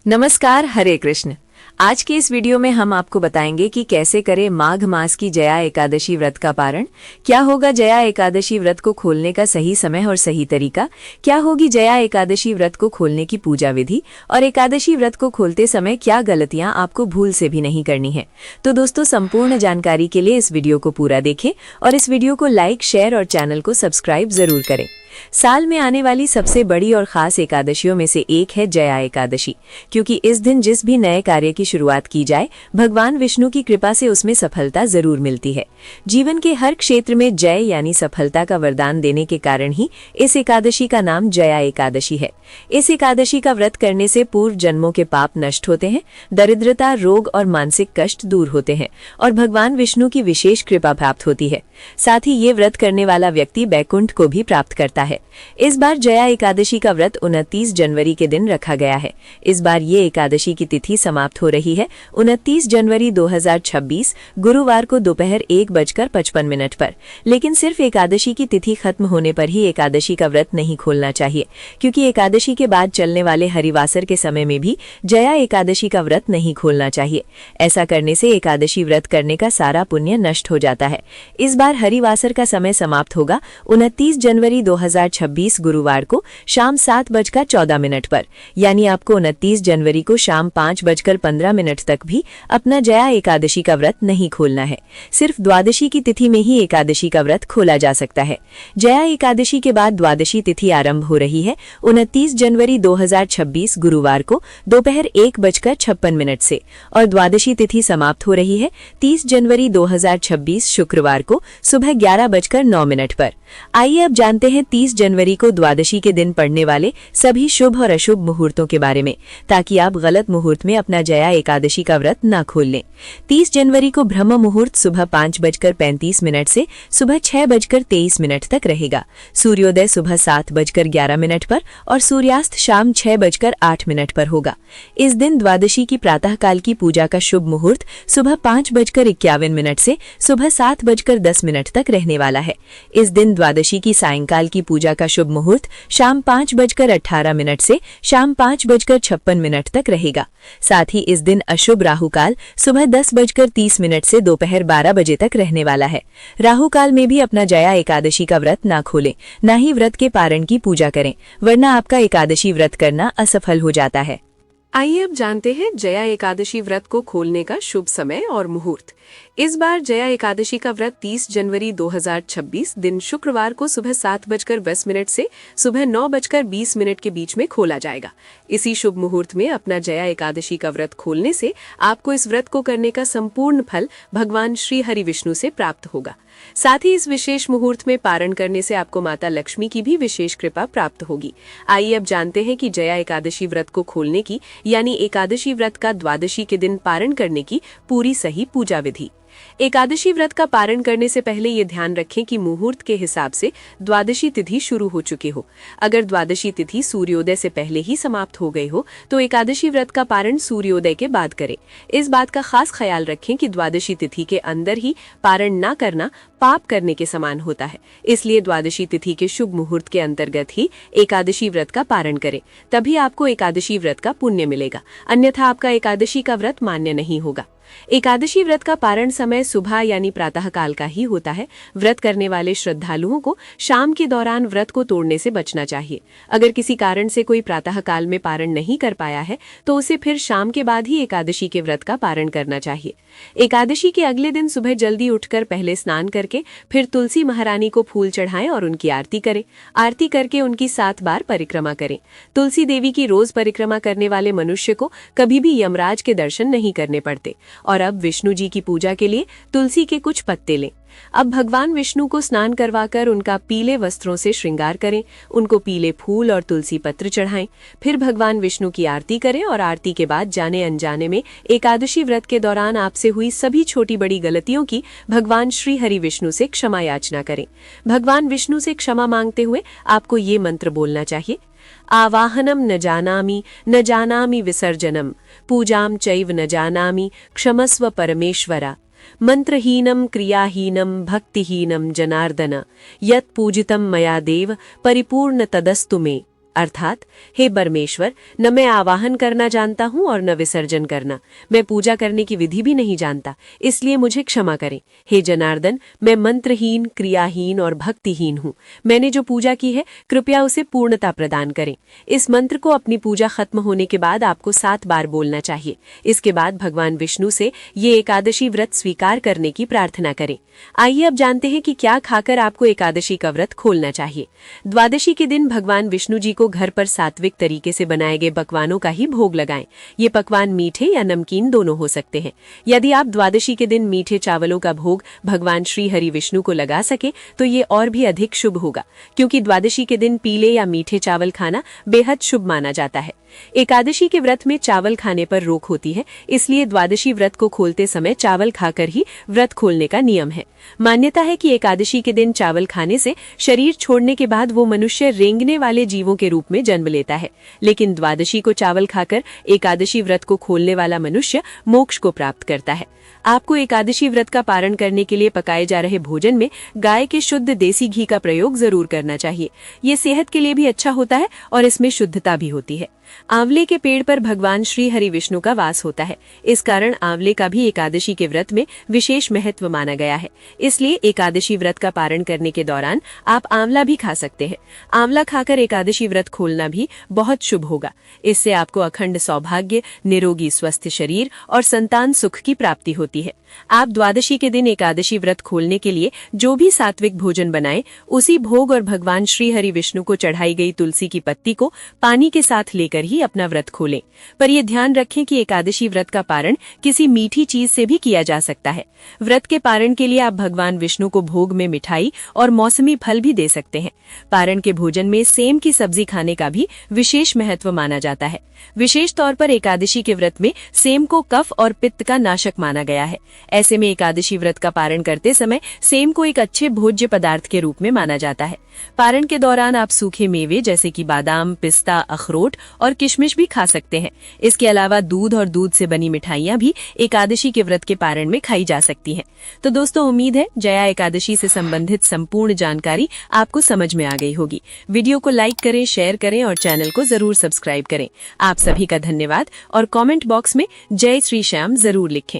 नमस्कार, हरे कृष्ण। आज के इस वीडियो में हम आपको बताएंगे कि कैसे करें माघ मास की जया एकादशी व्रत का पारण, क्या होगा जया एकादशी व्रत को खोलने का सही समय और सही तरीका, क्या होगी जया एकादशी व्रत को खोलने की पूजा विधि और एकादशी व्रत को खोलते समय क्या गलतियां आपको भूल से भी नहीं करनी है। तो दोस्तों, संपूर्ण जानकारी के लिए इस वीडियो को पूरा देखें और इस वीडियो को लाइक, शेयर और चैनल को सब्सक्राइब जरूर करें। साल में आने वाली सबसे बड़ी और खास एकादशियों में से एक है जया एकादशी, क्योंकि इस दिन जिस भी नए कार्य की शुरुआत की जाए, भगवान विष्णु की कृपा से उसमें सफलता जरूर मिलती है। जीवन के हर क्षेत्र में जय यानी सफलता का वरदान देने के कारण ही इस एकादशी का नाम जया एकादशी है। इस एकादशी का व्रत करने से पूर्व जन्मों के पाप नष्ट होते हैं, दरिद्रता, रोग और मानसिक कष्ट दूर होते हैं और भगवान विष्णु की विशेष कृपा प्राप्त होती है। साथ ही ये व्रत करने वाला व्यक्ति बैकुंठ को भी प्राप्त करता है। इस बार जया एकादशी का व्रत 29 जनवरी के दिन रखा गया है। इस बार ये एकादशी की तिथि समाप्त हो रही है 29 जनवरी 2026 गुरुवार को दोपहर 1:55 पर। लेकिन सिर्फ एकादशी की तिथि खत्म होने पर ही एकादशी का व्रत नहीं खोलना चाहिए, क्योंकि एकादशी के बाद चलने वाले हरिवासर के समय में भी जया एकादशी का व्रत नहीं खोलना चाहिए। ऐसा करने से एकादशी व्रत करने का सारा पुण्य नष्ट हो जाता है। इस बार हरिवासर का समय समाप्त होगा 29 जनवरी 2026 गुरुवार को शाम 7:14 पर। यानी आपको 29 जनवरी को शाम 5:15 तक भी अपना जया एकादशी का व्रत नहीं खोलना है। सिर्फ द्वादशी की तिथि में ही एकादशी का व्रत खोला जा सकता है। जया एकादशी के बाद द्वादशी तिथि आरंभ हो रही है 29 जनवरी 2026 गुरुवार को दोपहर 1:56 से और द्वादशी तिथि समाप्त हो रही है 30 जनवरी 2026 शुक्रवार को सुबह 11:09 पर। आइए अब जानते हैं 30 जनवरी को द्वादशी के दिन पड़ने वाले सभी शुभ और अशुभ मुहूर्तों के बारे में, ताकि आप गलत मुहूर्त में अपना जया एकादशी का व्रत न खोल लें। 30 जनवरी को ब्रह्म मुहूर्त सुबह 5:35 से सुबह 6:23 तक रहेगा। सूर्योदय सुबह 7:11 पर और सूर्यास्त शाम 6:08 पर होगा। इस दिन द्वादशी की प्रातःकाल की पूजा का शुभ मुहूर्त सुबह 5:51 से सुबह 7:10 तक रहने वाला है। इस दिन द्वादशी की सायंकाल की पूजा का शुभ मुहूर्त शाम 5:18 से शाम 5:56 तक रहेगा। साथ ही इस दिन अशुभ राहुकाल सुबह 10:30 से दोपहर 12 बजे तक रहने वाला है। राहुकाल में भी अपना जया एकादशी का व्रत ना खोलें, न ही व्रत के पारण की पूजा करें, वरना आपका एकादशी व्रत करना असफल हो जाता है। आइए अब जानते हैं जया एकादशी व्रत को खोलने का शुभ समय और मुहूर्त। इस बार जया एकादशी का व्रत 30 जनवरी 2026 दिन शुक्रवार को सुबह 7:10 से सुबह 9:20 के बीच में खोला जाएगा। इसी शुभ मुहूर्त में अपना जया एकादशी का व्रत खोलने से आपको इस व्रत को करने का संपूर्ण फल भगवान श्री हरि विष्णु से प्राप्त होगा। साथ ही इस विशेष मुहूर्त में पारण करने से आपको माता लक्ष्मी की भी विशेष कृपा प्राप्त होगी। आइए अब जानते हैं कि जया एकादशी व्रत को खोलने की यानी एकादशी व्रत का द्वादशी के दिन पारण करने की पूरी सही पूजा विधि। एकादशी व्रत का पारण करने से पहले ये ध्यान रखें कि मुहूर्त के हिसाब से द्वादशी तिथि शुरू हो चुकी हो। अगर द्वादशी तिथि सूर्योदय से पहले ही समाप्त हो गई हो तो एकादशी व्रत का पारण सूर्योदय के बाद करें। इस बात का खास ख्याल रखें कि द्वादशी तिथि के अंदर ही पारण न करना पाप करने के समान होता है। इसलिए द्वादशी तिथि के शुभ मुहूर्त के अंतर्गत ही एकादशी व्रत का पारण करें, तभी आपको एकादशी व्रत का पुण्य मिलेगा, अन्यथा आपका एकादशी का व्रत मान्य नहीं होगा। एकादशी व्रत का पारण समय सुबह यानी प्रातः काल का ही होता है। व्रत करने वाले श्रद्धालुओं को शाम के दौरान व्रत को तोड़ने से बचना चाहिए। अगर किसी कारण से कोई प्रातः काल में पारण नहीं कर पाया है तो उसे फिर शाम के बाद ही एकादशी के व्रत का पारण करना चाहिए। एकादशी के अगले दिन सुबह जल्दी उठकर पहले स्नान करके फिर तुलसी महारानी को फूल चढ़ाएं और उनकी आरती करें। आरती करके उनकी 7 बार परिक्रमा करें। तुलसी देवी की रोज परिक्रमा करने वाले मनुष्य को कभी भी यमराज के दर्शन नहीं करने पड़ते। और अब विष्णु जी की पूजा के लिए तुलसी के कुछ पत्ते लें। अब भगवान विष्णु को स्नान करवाकर उनका पीले वस्त्रों से श्रृंगार करें, उनको पीले फूल और तुलसी पत्र चढ़ाएं। फिर भगवान विष्णु की आरती करें और आरती के बाद जाने अनजाने में एकादशी व्रत के दौरान आपसे हुई सभी छोटी बड़ी गलतियों की भगवान श्री हरि विष्णु से क्षमा याचना करें। भगवान विष्णु से क्षमा मांगते हुए आपको ये मंत्र बोलना चाहिए। आवाहनम न जानामि विसर्जनम, पूजाम चैव न जानामि, क्षमस्व परमेश्वरा। मंत्रहीनम क्रियाहीनम भक्तिहीनम जनार्दन, यत् पूजितम मया देव परिपूर्ण तदस्तु मे। अर्थात हे परमेश्वर, न मैं आवाहन करना जानता हूँ और न विसर्जन करना। मैं पूजा करने की विधि भी नहीं जानता, इसलिए मुझे क्षमा करें। हे जनार्दन, मैं मंत्रहीन, क्रियाहीन और भक्तिहीन हूँ। मैंने जो पूजा की है, कृपया उसे पूर्णता प्रदान करें। इस मंत्र को अपनी पूजा खत्म होने के बाद आपको 7 बार बोलना चाहिए। इसके बाद भगवान विष्णु से ये एकादशी व्रत स्वीकार करने की प्रार्थना करें। आइए अब जानते हैं कि क्या खाकर आपको एकादशी का व्रत खोलना चाहिए। द्वादशी के दिन भगवान विष्णु जी को घर पर सात्विक तरीके से बनाए गए पकवानों का ही भोग लगाएं। ये पकवान मीठे या नमकीन दोनों हो सकते हैं। यदि आप द्वादशी के दिन मीठे चावलों का भोग भगवान श्री हरि विष्णु को लगा सके तो ये और भी अधिक शुभ होगा, क्योंकि द्वादशी के दिन पीले या मीठे चावल खाना बेहद शुभ माना जाता है। एकादशी के व्रत में चावल खाने पर रोक होती है, इसलिए द्वादशी व्रत को खोलते समय चावल खाकर ही व्रत खोलने का नियम है। मान्यता है कि एकादशी के दिन चावल खाने से शरीर छोड़ने के बाद वो मनुष्य रेंगने वाले जीवों के रूप में जन्म लेता है, लेकिन द्वादशी को चावल खाकर एकादशी व्रत को खोलने वाला मनुष्य मोक्ष को प्राप्त करता है। आपको एकादशी व्रत का पारण करने के लिए पकाए जा रहे भोजन में गाय के शुद्ध देसी घी का प्रयोग जरूर करना चाहिए। ये सेहत के लिए भी अच्छा होता है और इसमें शुद्धता भी होती है। आंवले के पेड़ पर भगवान श्री हरि विष्णु का वास होता है, इस कारण आंवले का भी एकादशी के व्रत में विशेष महत्व माना गया है। इसलिए एकादशी व्रत का पारण करने के दौरान आप आंवला भी खा सकते हैं। आंवला खाकर एकादशी व्रत खोलना भी बहुत शुभ होगा। इससे आपको अखंड सौभाग्य, निरोगी स्वस्थ शरीर और संतान सुख की प्राप्ति होती है। आप द्वादशी के दिन एकादशी व्रत खोलने के लिए जो भी सात्विक भोजन बनाएं, उसी भोग और भगवान श्री हरि विष्णु को चढ़ाई गई तुलसी की पत्ती को पानी के साथ लेकर ही अपना व्रत खोलें। पर यह ध्यान रखें कि एकादशी व्रत का पारण किसी मीठी चीज से भी किया जा सकता है। व्रत के पारण के लिए आप भगवान विष्णु को भोग में मिठाई और मौसमी फल भी दे सकते हैं। पारण के भोजन में सेम की सब्जी खाने का भी विशेष महत्व माना जाता है। विशेष तौर पर एकादशी के व्रत में सेम को कफ और पित्त का नाशक माना गया है। ऐसे में एकादशी व्रत का पारण करते समय सेम को एक अच्छे भोज्य पदार्थ के रूप में माना जाता है। पारण के दौरान आप सूखे मेवे जैसे कि बादाम, पिस्ता, अखरोट और किशमिश भी खा सकते हैं। इसके अलावा दूध और दूध से बनी मिठाइयां भी एकादशी के व्रत के पारण में खाई जा सकती हैं। तो दोस्तों, उम्मीद है जया एकादशी से संबंधित संपूर्ण जानकारी आपको समझ में आ गई होगी। वीडियो को लाइक करें, शेयर करें और चैनल को जरूर सब्सक्राइब करें। आप सभी का धन्यवाद और कमेंट बॉक्स में जय श्री श्याम जरूर लिखें।